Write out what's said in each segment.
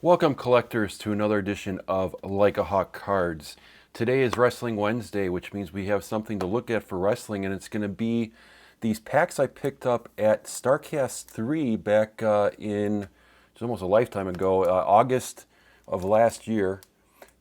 Welcome, collectors, to another edition of Like a Hawk Cards. Today is Wrestling Wednesday, which means we have something to look at for wrestling, and it's going to be these packs I picked up at Starrcast 3 back it's almost a lifetime ago, August of last year.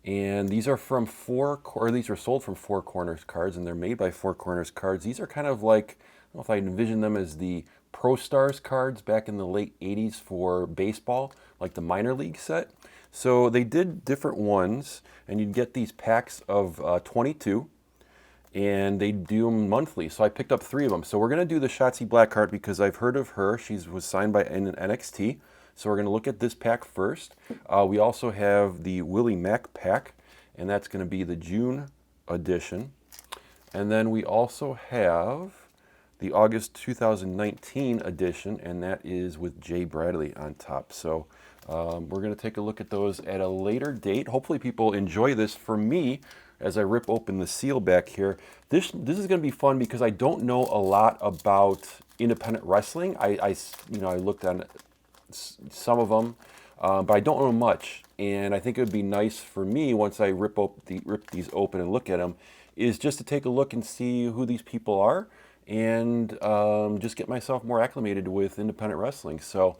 And these are from these are sold from Four Corners Cards, and they're made by Four Corners Cards. These are kind of like, I don't know if I envision them as the Pro Stars cards back in the late 80s for baseball, like the minor league set. So they did different ones, and you'd get these packs of 22, and they do them monthly. So I picked up 3 of them. So we're going to do the Shotzi Blackheart because I've heard of her. She was signed by NXT. So we're going to look at this pack first. We also have the Willie Mack pack, and that's going to be the June edition. And then we also have the August 2019 edition, and that is with Jay Bradley on top. So we're going to take a look at those at a later date. Hopefully people enjoy this. For me, as I rip open the seal back here, this is going to be fun because I don't know a lot about independent wrestling. I looked on some of them, but I don't know much. And I think it would be nice for me once I rip these open and look at them, is just to take a look and see who these people are, and just get myself more acclimated with independent wrestling. So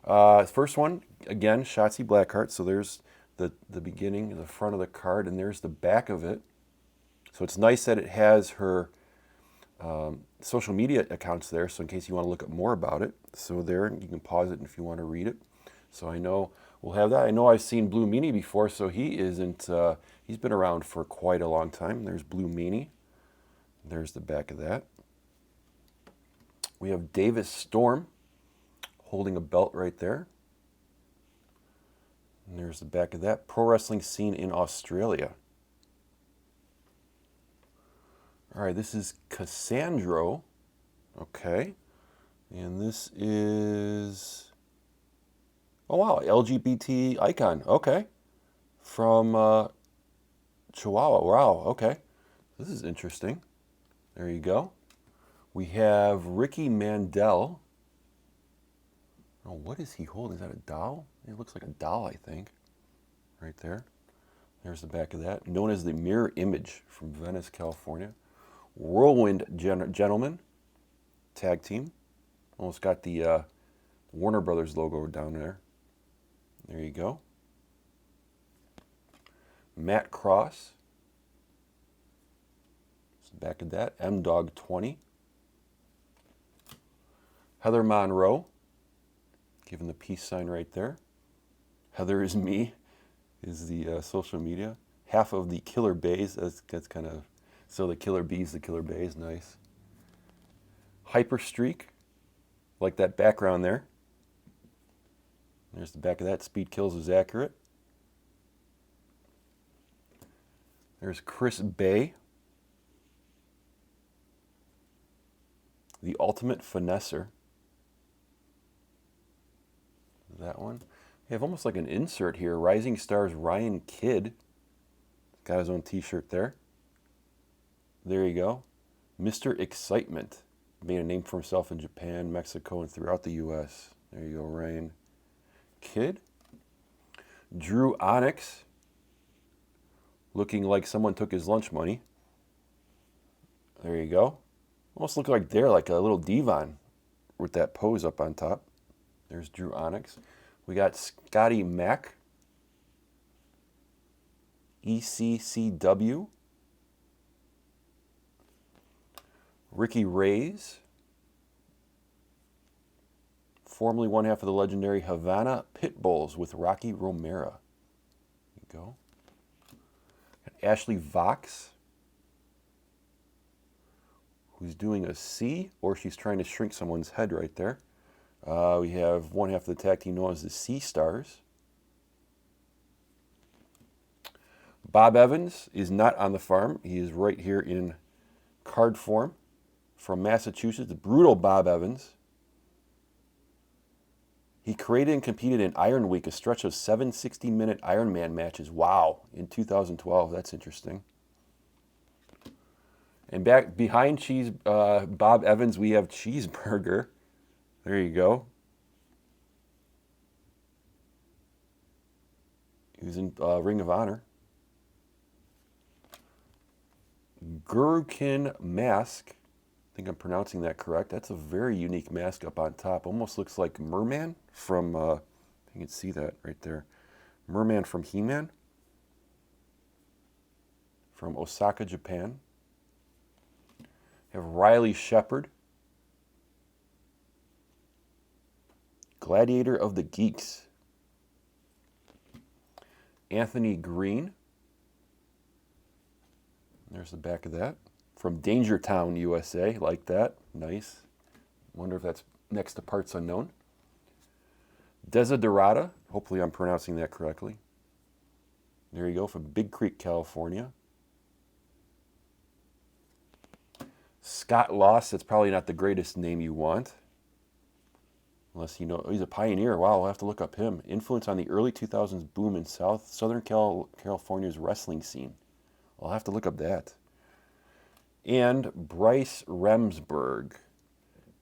first one, again, Shotzi Blackheart. So there's the beginning, the front of the card, and there's the back of it. So it's nice that it has her social media accounts there, so in case you want to look up more about it. So there, you can pause it if you want to read it. So I know we'll have that. I know I've seen Blue Meanie before, so he's been around for quite a long time. There's Blue Meanie. There's the back of that. We have Davis Storm holding a belt right there. And there's the back of that. Pro wrestling scene in Australia. All right, this is Cassandro. Okay. And this is, oh wow, LGBT icon. Okay. From Chihuahua. Wow, okay. This is interesting. There you go. We have Ricky Mandel. Oh, what is he holding? Is that a doll? It looks like a doll, I think. Right there. There's the back of that. Known as the Mirror Image from Venice, California. Whirlwind Gentlemen tag team. Almost got the Warner Brothers logo down there. There you go. Matt Cross. That's the back of that. M-Dog 20. Heather Monroe. Given the peace sign right there. Heather is me is the social media. Half of the Killer Bays. That's kind of, so the Killer Bees, the Killer Bays, nice. Hyper Streak, like that background there. There's the back of that. Speed Kills is accurate. There's Chris Bay, the Ultimate Finesser. That one. We have almost like an insert here. Rising Stars Ryan Kidd. Got his own t-shirt there. There you go. Mr. Excitement. Made a name for himself in Japan, Mexico, and throughout the U.S. There you go, Ryan Kidd. Drew Onyx. Looking like someone took his lunch money. There you go. Almost look like they're like a little divan with that pose up on top. There's Drew Onyx. We got Scotty Mack. ECCW. Ricky Reyes. Formerly one half of the legendary Havana Pitbulls with Rocky Romero. There you go. Got Ashley Vox, who's doing a C, or she's trying to shrink someone's head right there. We have one half of the tag team known as the Sea Stars. Bob Evans is not on the farm. He is right here in card form from Massachusetts. Brutal Bob Evans. He created and competed in Iron Week, a stretch of 7 60-minute Ironman matches. Wow, in 2012. That's interesting. And back behind Bob Evans, we have Cheeseburger. There you go. He was in Ring of Honor. Gurukin mask. I think I'm pronouncing that correct. That's a very unique mask up on top. Almost looks like Merman from, you can see that right there. Merman from He-Man. From Osaka, Japan. You have Riley Shepard. Gladiator of the Geeks. Anthony Green. There's the back of that. From Dangertown, USA. Like that. Nice. Wonder if that's next to Parts Unknown. Desiderata. Hopefully I'm pronouncing that correctly. There you go, from Big Creek, California. Scott Loss. That's probably not the greatest name you want. Unless you know, he's a pioneer. Wow, I'll have to look up him. Influence on the early 2000s boom in Southern California's wrestling scene. I'll have to look up that. And Bryce Remsburg.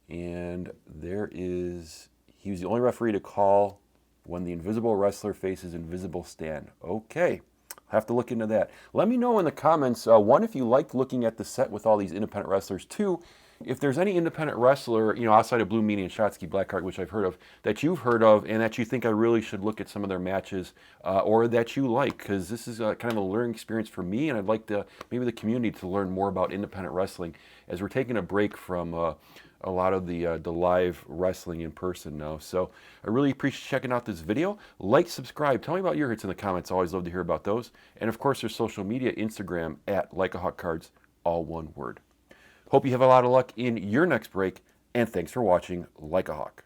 And there is, he was the only referee to call when the invisible wrestler faces invisible stand. Okay, I'll have to look into that. Let me know in the comments, one, if you liked looking at the set with all these independent wrestlers. Two, if there's any independent wrestler, you know, outside of Blue Meanie and Shotzi Blackheart, which I've heard of, that you've heard of and that you think I really should look at some of their matches, or that you like, because this is kind of a learning experience for me, and I'd like maybe the community to learn more about independent wrestling as we're taking a break from a lot of the live wrestling in person now. So I really appreciate checking out this video. Like, subscribe. Tell me about your hits in the comments. I always love to hear about those. And of course, there's social media, Instagram at Like a Hawk Cards, all one word. Hope you have a lot of luck in your next break, and thanks for watching Like a Hawk.